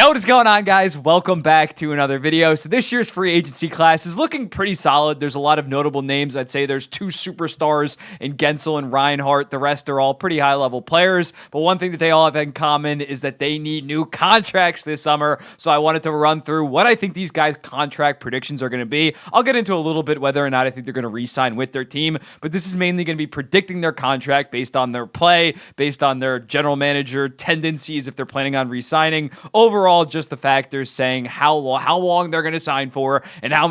Hey, what is going on, guys? Welcome back to another video. So this year's free agency class is looking pretty solid. There's a lot of notable names. I'd say there's two superstars in Guentzel and Reinhart. The rest are all pretty high-level players. But one thing that they all have in common is that they need new contracts this summer. So I wanted to run through what I think these guys' contract predictions are going to be. I'll get into a little bit whether or not I think they're going to re-sign with their team. But this is mainly going to be predicting their contract based on their play, based on their general manager tendencies if they're planning on re-signing. Overall, just the factors saying how long they're going to sign for and how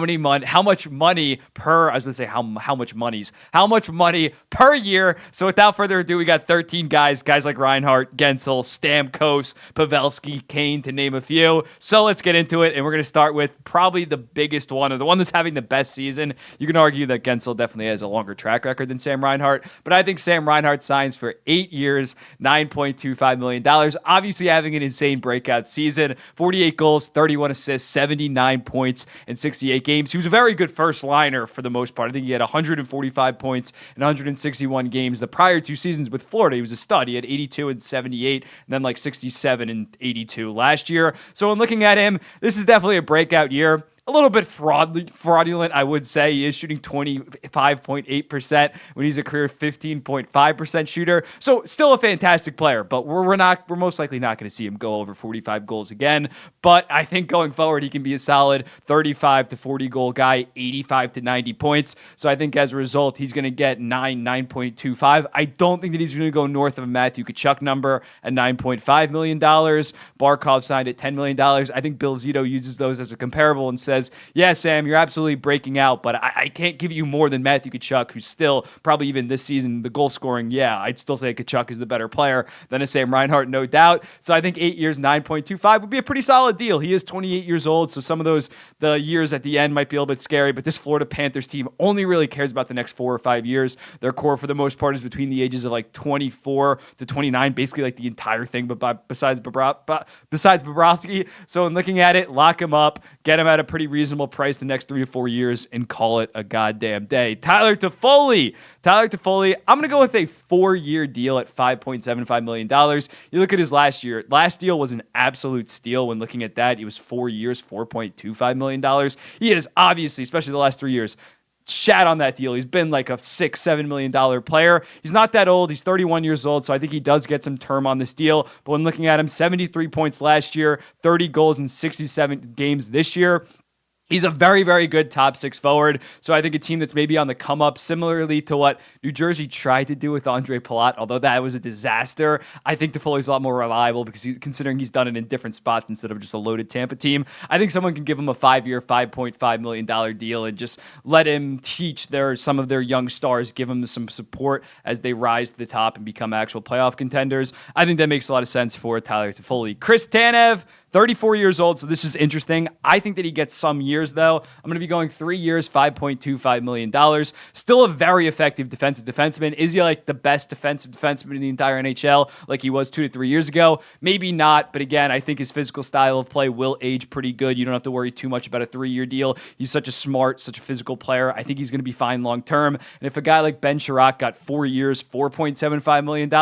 much money per, I was going to say how much money per year. So without further ado, we got 13 guys like Reinhart, Guentzel, Stamkos, Pavelski, Kane, to name a few. So let's get into it, and we're going to start with probably the biggest one, or the one that's having the best season. You can argue that Guentzel definitely has a longer track record than Sam Reinhart, but I think Sam Reinhart signs for 8 years, $9.25 million. Obviously having an insane breakout season. 48 goals, 31 assists, 79 points in 68 games. He was a very good first liner for the most part. I think he had 145 points in 161 games. The prior two seasons with Florida, he was a stud. He had 82 and 78, and then like 67 and 82 last year. So when looking at him, this is definitely a breakout year. A little bit fraudulent, I would say. He is shooting 25.8% when he's a career 15.5% shooter. So still a fantastic player, but we're most likely not going to see him go over 45 goals again. But I think going forward, he can be a solid 35 to 40 goal guy, 85 to 90 points. So I think as a result, he's going to get 9.25. I don't think that he's going to go north of a Matthew Tkachuk number at $9.5 million. Barkov signed at $10 million. I think Bill Zito uses those as a comparable and says, yeah, Sam, you're absolutely breaking out, but I can't give you more than Matthew Tkachuk, who's still probably even this season, the goal scoring, yeah, I'd still say Tkachuk is the better player than a Sam Reinhart, no doubt. So I think 8 years, 9.25 would be a pretty solid deal. He is 28 years old, so some of the years at the end might be a little bit scary, but this Florida Panthers team only really cares about the next 4 or 5 years. Their core, for the most part, is between the ages of like 24 to 29, basically like the entire thing, but besides Bobrovsky. So in looking at it, lock him up, get him at a pretty reasonable price the next 3 to 4 years, and call it a goddamn day. Tyler Toffoli, I'm going to go with a 4-year deal at $5.75 million. You look at his last year. Last deal was an absolute steal. When looking at that, it was 4 years, $4.25 million. He is obviously, especially the last 3 years, shat on that deal. He's been like a $6-7 million player. He's not that old. He's 31 years old, so I think he does get some term on this deal. But when looking at him, 73 points last year, 30 goals in 67 games this year. He's a very, very good top 6 forward. So I think a team that's maybe on the come up, similarly to what New Jersey tried to do with Andre Palat, although that was a disaster. I think Toffoli's a lot more reliable because considering he's done it in different spots instead of just a loaded Tampa team. I think someone can give him a 5-year, $5.5 million deal and just let him teach some of their young stars, give them some support as they rise to the top and become actual playoff contenders. I think that makes a lot of sense for Tyler Toffoli. Chris Tanev, 34 years old, so this is interesting. I think that he gets some years, though. I'm going to be going 3 years, $5.25 million. Still a very effective defensive defenseman. Is he like the best defensive defenseman in the entire NHL like he was 2 to 3 years ago? Maybe not, but again, I think his physical style of play will age pretty good. You don't have to worry too much about a 3-year deal. He's such a smart, such a physical player. I think he's going to be fine long term. And if a guy like Ben Sherratt got 4 years, $4.75 million,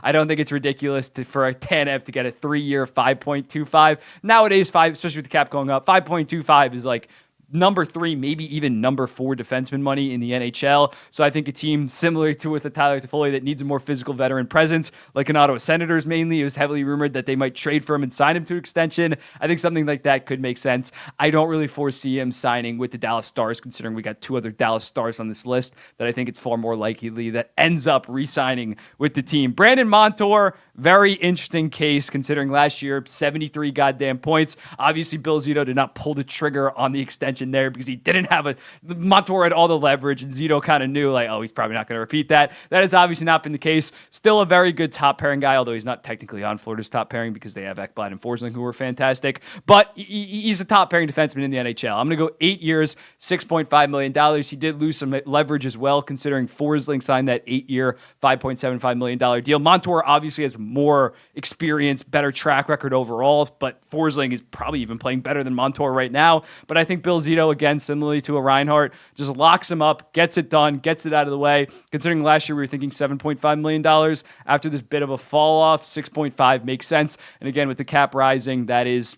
I don't think it's ridiculous for a Tanev to get a 3-year, $5.25. Nowadays, especially with the cap going up, 5.25 is like number 3, maybe even number 4 defenseman money in the NHL. So I think a team similar to with the Tyler Toffoli that needs a more physical veteran presence, like an Ottawa Senators mainly. It was heavily rumored that they might trade for him and sign him to extension. I think something like that could make sense. I don't really foresee him signing with the Dallas Stars, considering we got 2 other Dallas Stars on this list that I think it's far more likely that ends up re-signing with the team. Brandon Montour, very interesting case considering last year, 73 goddamn points. Obviously, Bill Zito did not pull the trigger on the extension there because he didn't have Montour had all the leverage, and Zito kind of knew like, oh, he's probably not going to repeat that. That has obviously not been the case. Still a very good top pairing guy, although he's not technically on Florida's top pairing because they have Ekblad and Forsling, who are fantastic. But he's a top pairing defenseman in the NHL. I'm going to go 8 years, $6.5 million. He did lose some leverage as well, considering Forsling signed that 8-year, $5.75 million deal. Montour obviously has more experience, better track record overall, but Forsling is probably even playing better than Montour right now. But I think Bill Zito, again, similarly to a Reinhart, just locks him up, gets it done, gets it out of the way. Considering last year we were thinking $7.5 million. After this bit of a fall off, 6.5 makes sense. And again, with the cap rising, that is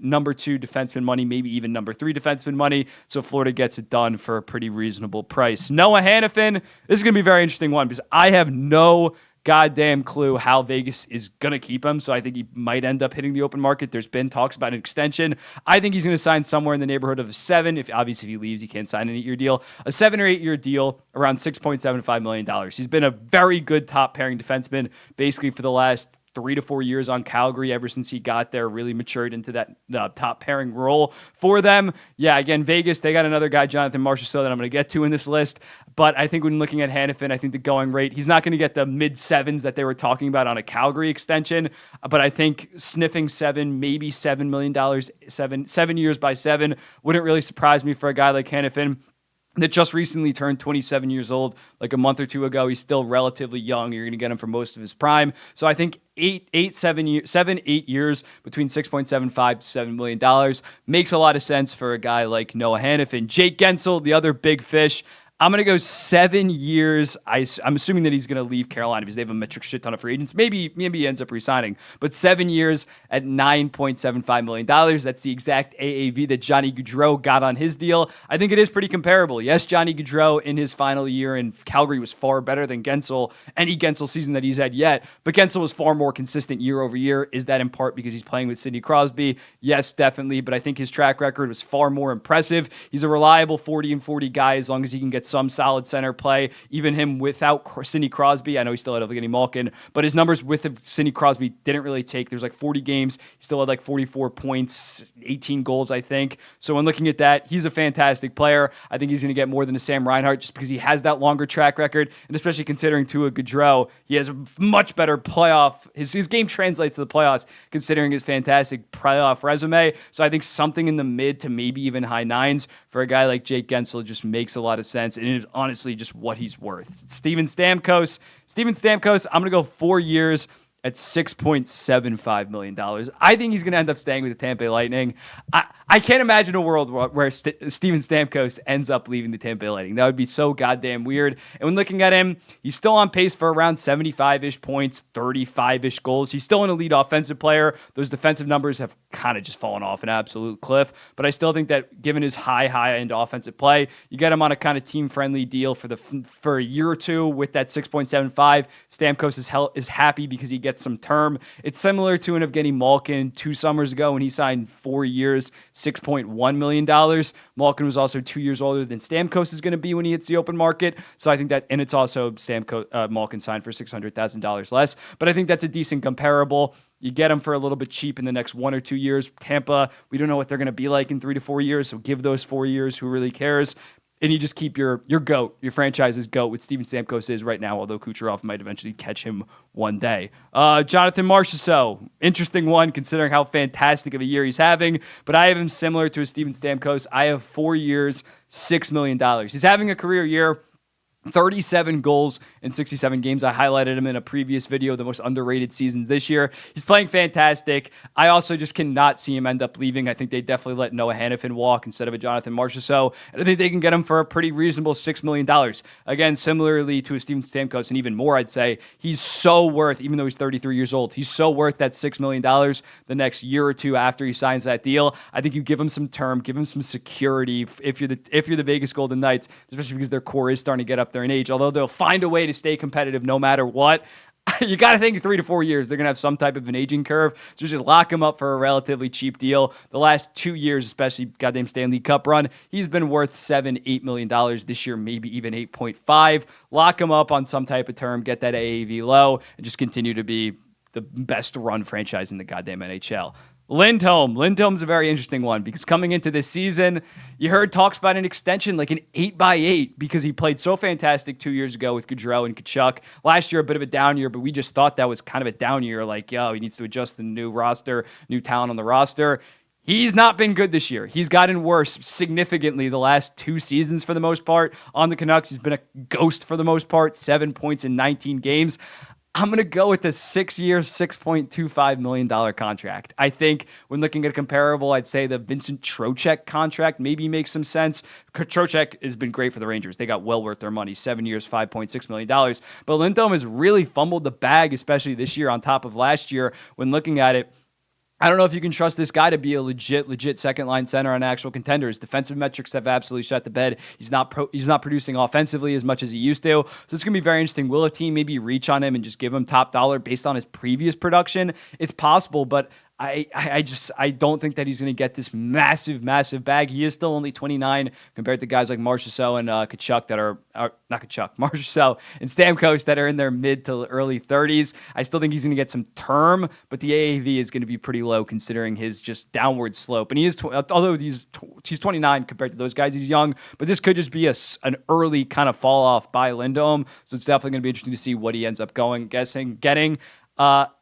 number 2 defenseman money, maybe even number 3 defenseman money. So Florida gets it done for a pretty reasonable price. Noah Hanifin, this is going to be a very interesting one because I have no goddamn clue how Vegas is going to keep him. So I think he might end up hitting the open market. There's been talks about an extension. I think he's going to sign somewhere in the neighborhood of a 7. If obviously if he leaves, he can't sign an 8-year deal. A 7 or 8 year deal around $6.75 million. He's been a very good top pairing defenseman basically for the last 3 to 4 years on Calgary ever since he got there, really matured into that top pairing role for them. Yeah, again, Vegas, they got another guy, Jonathan Marchessault, that I'm going to get to in this list. But I think when looking at Hanifin, I think the going rate, he's not going to get the mid-7s that they were talking about on a Calgary extension. But I think sniffing 7, maybe $7 million, 7 years by 7, wouldn't really surprise me for a guy like Hanifin that just recently turned 27 years old, like a month or 2 ago. He's still relatively young. You're going to get him for most of his prime. So I think 8 years between $6.75 to $7 million makes a lot of sense for a guy like Noah Hanifin. Jake Guentzel, the other big fish. I'm going to go 7 years. I'm assuming that he's going to leave Carolina because they have a metric shit ton of free agents. Maybe he ends up resigning. But 7 years at $9.75 million. That's the exact AAV that Johnny Gaudreau got on his deal. I think it is pretty comparable. Yes, Johnny Gaudreau in his final year in Calgary was far better than Guentzel, any Guentzel season that he's had yet. But Guentzel was far more consistent year over year. Is that in part because he's playing with Sidney Crosby? Yes, definitely. But I think his track record was far more impressive. He's a reliable 40-40 guy as long as he can get some solid center play. Even him without Sidney Crosby, I know he still had Evgeny Malkin, but his numbers with Sidney Crosby didn't really take. There's like 40 games. He still had like 44 points, 18 goals, I think. So when looking at that, he's a fantastic player. I think he's going to get more than a Sam Reinhart just because he has that longer track record, and especially considering Tua Gaudreau, he has a much better playoff. His game translates to the playoffs considering his fantastic playoff resume. So I think something in the mid to maybe even high 9s for a guy like Jake Guentzel just makes a lot of sense, and it is honestly just what he's worth. Steven Stamkos, I'm going to go 4 years at $6.75 million. I think he's going to end up staying with the Tampa Bay Lightning. I can't imagine a world where Steven Stamkos ends up leaving the Tampa Bay Lightning. That would be so goddamn weird. And when looking at him, he's still on pace for around 75-ish points, 35-ish goals. He's still an elite offensive player. Those defensive numbers have kind of just fallen off an absolute cliff. But I still think that given his high-end offensive play, you get him on a kind of team-friendly deal for a year or two with that 6.75. Stamkos is happy because he gets some term. It's similar to an Evgeny Malkin 2 summers ago when he signed 4 years, $6.1 million. Malkin was also 2 years older than Stamkos is going to be when he hits the open market. So I think that, and it's also Malkin signed for $600,000 less. But I think that's a decent comparable. You get him for a little bit cheap in the next 1 or 2 years. Tampa, we don't know what they're going to be like in 3 to 4 years. So give those 4 years. Who really cares? And you just keep your GOAT, your franchise's GOAT, with Steven Stamkos is right now, although Kucherov might eventually catch him one day. Jonathan Marchessault, interesting one considering how fantastic of a year he's having, but I have him similar to a Steven Stamkos. I have 4 years, $6 million. He's having a career year. 37 goals in 67 games. I highlighted him in a previous video, the most underrated seasons this year. He's playing fantastic. I also just cannot see him end up leaving. I think they definitely let Noah Hanifin walk instead of a Jonathan Marchessault. And I think they can get him for a pretty reasonable $6 million. Again, similarly to a Steven Stamkos, and even more, I'd say he's so worth, even though he's 33 years old, he's so worth that $6 million the next year or two after he signs that deal. I think you give him some term, give him some security if you're the Vegas Golden Knights, especially because their core is starting to get up there in age, although they'll find a way to stay competitive no matter what. You got to think in 3 to 4 years, they're going to have some type of an aging curve. So just lock him up for a relatively cheap deal. The last 2 years, especially goddamn Stanley Cup run, he's been worth $7-8 million this year, maybe even 8.5. Lock him up on some type of term, get that AAV low, and just continue to be the best run franchise in the goddamn NHL. Lindholm's a very interesting one because coming into this season, you heard talks about an extension, like an 8x8, because he played so fantastic 2 years ago with Gaudreau and Tkachuk. Last year, a bit of a down year, but we just thought that was kind of a down year. Like, he needs to adjust the new roster, new talent on the roster. He's not been good this year. He's gotten worse significantly the last 2 seasons for the most part. On the Canucks, he's been a ghost for the most part, 7 points in 19 games. I'm going to go with a 6-year, $6.25 million contract. I think when looking at a comparable, I'd say the Vincent Trocheck contract maybe makes some sense. Trocheck has been great for the Rangers. They got well worth their money, 7 years, $5.6 million. But Lindholm has really fumbled the bag, especially this year on top of last year when looking at it. I don't know if you can trust this guy to be a legit second line center on actual contenders. Defensive metrics have absolutely shut the bed. He's not producing offensively as much as he used to. So it's going to be very interesting. Will a team maybe reach on him and just give him top dollar based on his previous production? It's possible, but I don't think that he's going to get this massive bag. He is still only 29 compared to guys like Marchessault and Tkachuk that are not Tkachuk, Marchessault and Stamkos that are in their mid to early 30s. I still think he's going to get some term, but the AAV is going to be pretty low considering his just downward slope. And he is, although he's 29 compared to those guys, he's young, but this could just be an early kind of fall off by Lindholm. So it's definitely going to be interesting to see what he ends up getting.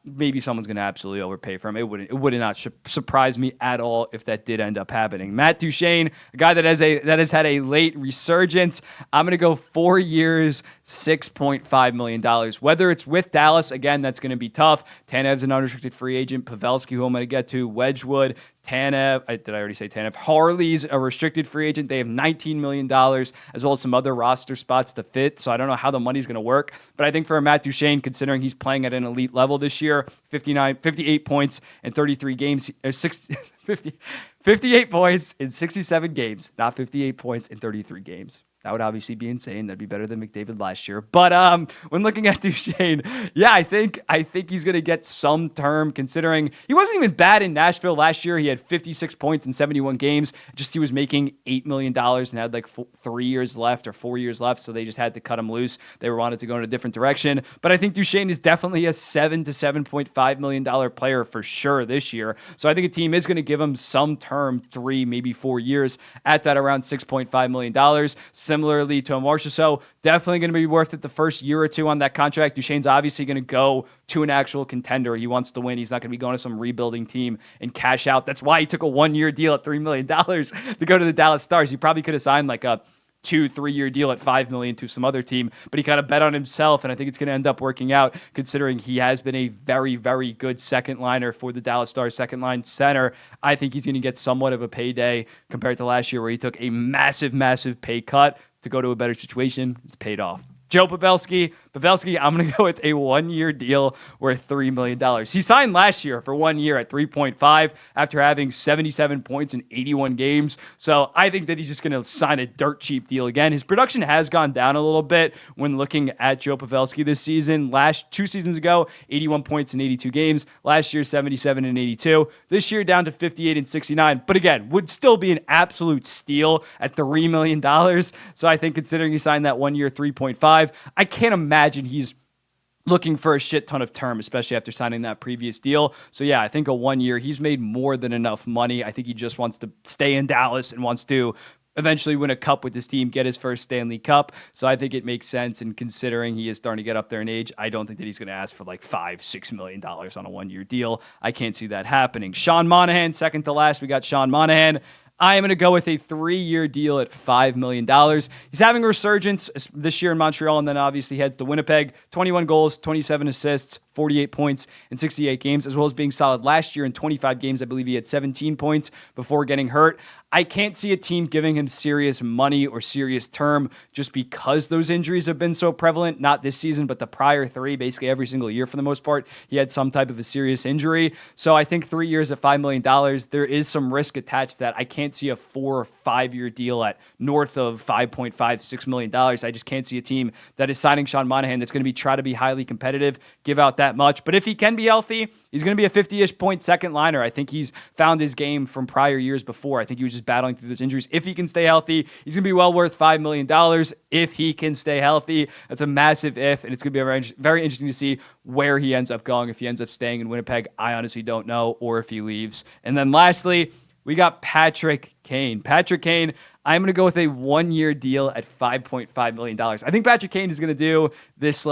Maybe someone's going to absolutely overpay for him. It would not surprise me at all if that did end up happening. Matt Duchene, a guy that has had a late resurgence. I'm going to go 4 years, $6.5 million. Whether it's with Dallas, again, that's going to be tough. Tanev's an unrestricted free agent. Pavelski, who I'm going to get to, Wedgwood, Tanev. Did I already say Tanev? Harley's a restricted free agent. They have $19 million, as well as some other roster spots to fit. So I don't know how the money's going to work. But I think for Matt Duchene, considering he's playing at an elite level this year, 58 points in 33 games, 58 points in 67 games, not 58 points in 33 games. That would obviously be insane. That'd be better than McDavid last year. But when looking at Duchene, yeah, I think he's going to get some term considering he wasn't even bad in Nashville last year. He had 56 points in 71 games. Just he was making $8 million and had like 3 years left or 4 years left, so they just had to cut him loose. They wanted to go in a different direction. But I think Duchene is definitely a $7 to $7.5 million player for sure this year. So I think a team is going to give him some term, 3, maybe 4 years at that around $6.5 million. Similarly to Marchessault, definitely going to be worth it the first year or two on that contract. Duchene's obviously going to go to an actual contender. He wants to win. He's not going to be going to some rebuilding team and cash out. That's why he took a 1-year deal at $3 million to go to the Dallas Stars. He probably could have signed like a 2-3 year deal at $5 million to some other team, but he kind of bet on himself, and I think it's going to end up working out considering he has been a very good second liner for the Dallas Stars, second line center. I think he's going to get somewhat of a payday compared to last year where he took a massive pay cut to go to a better situation. It's paid off. Joe Pavelski, I'm going to go with a 1-year deal worth $3 million. He signed last year for 1 year at 3.5 after having 77 points in 81 games. So I think that he's just going to sign a dirt cheap deal again. His production has gone down a little bit when looking at Joe Pavelski this season. 2 seasons ago, 81 points in 82 games. Last year, 77 and 82. This year, down to 58 and 69. But again, would still be an absolute steal at $3 million. So I think considering he signed that 1 year, 3.5, I can't imagine he's looking for a shit ton of term, especially after signing that previous deal. So yeah, I think a 1 year, he's made more than enough money. I think he just wants to stay in Dallas and wants to eventually win a cup with his team, get his first Stanley Cup. So I think it makes sense. And considering he is starting to get up there in age, I don't think that he's going to ask for like $5-6 million on a 1 year deal. I can't see that happening. Sean Monahan, second to last. We got Sean Monahan. I am going to go with a 3-year deal at $5 million. He's having a resurgence this year in Montreal, and then obviously heads to Winnipeg. 21 goals, 27 assists, 48 points in 68 games, as well as being solid last year in 25 games. I believe he had 17 points before getting hurt. I can't see a team giving him serious money or serious term just because those injuries have been so prevalent. Not this season, but the prior 3, basically every single year for the most part, he had some type of a serious injury. So I think 3 years at $5 million, there is some risk attached to that. I can't see a 4 or 5 year deal at north of $5.5-6 million. I just can't see a team that is signing Sean Monahan that's going to try to be highly competitive, give out that much. But if he can be healthy, he's going to be a 50-ish point second liner. I think he's found his game from prior years before. I think he was just battling through those injuries. If he can stay healthy, he's going to be well worth $5 million. If he can stay healthy, that's a massive if, and it's going to be very interesting to see where he ends up going. If he ends up staying in Winnipeg, I honestly don't know, or if he leaves. And then lastly, we got Patrick Kane. Patrick Kane, I'm going to go with a 1 year deal at $5.5 million. I think Patrick Kane is going to do this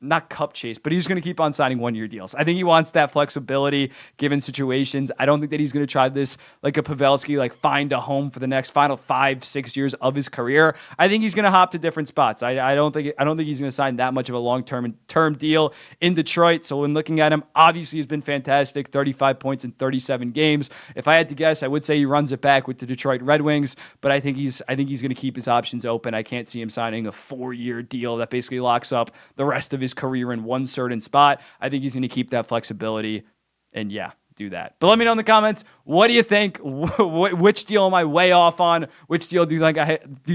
not cup chase, but he's going to keep on signing 1 year deals. I think he wants that flexibility given situations. I don't think that he's going to try this like a Pavelski, find a home for the next final 5-6 years of his career. I think he's going to hop to different spots. I don't think he's going to sign that much of a long-term deal in Detroit. So when looking at him, obviously he's been fantastic, 35 points in 37 games. If I had to guess, I would say he runs it back with the Detroit Red Wings, but I think he's going to keep his options open. I can't see him signing a 4-year deal that basically locks up the rest of his career in one certain spot. I think he's going to keep that flexibility. And yeah, do that. But let me know in the comments, what do you think? Which deal am I way off on? Which deal do you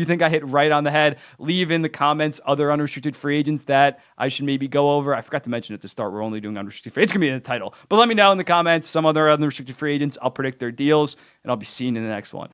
think I hit right on the head? Leave in the comments other unrestricted free agents that I should maybe go over. I forgot to mention at the start, we're only doing unrestricted free. It's going to be in the title. But let me know in the comments some other unrestricted free agents. I'll predict their deals, and I'll be seeing you in the next one.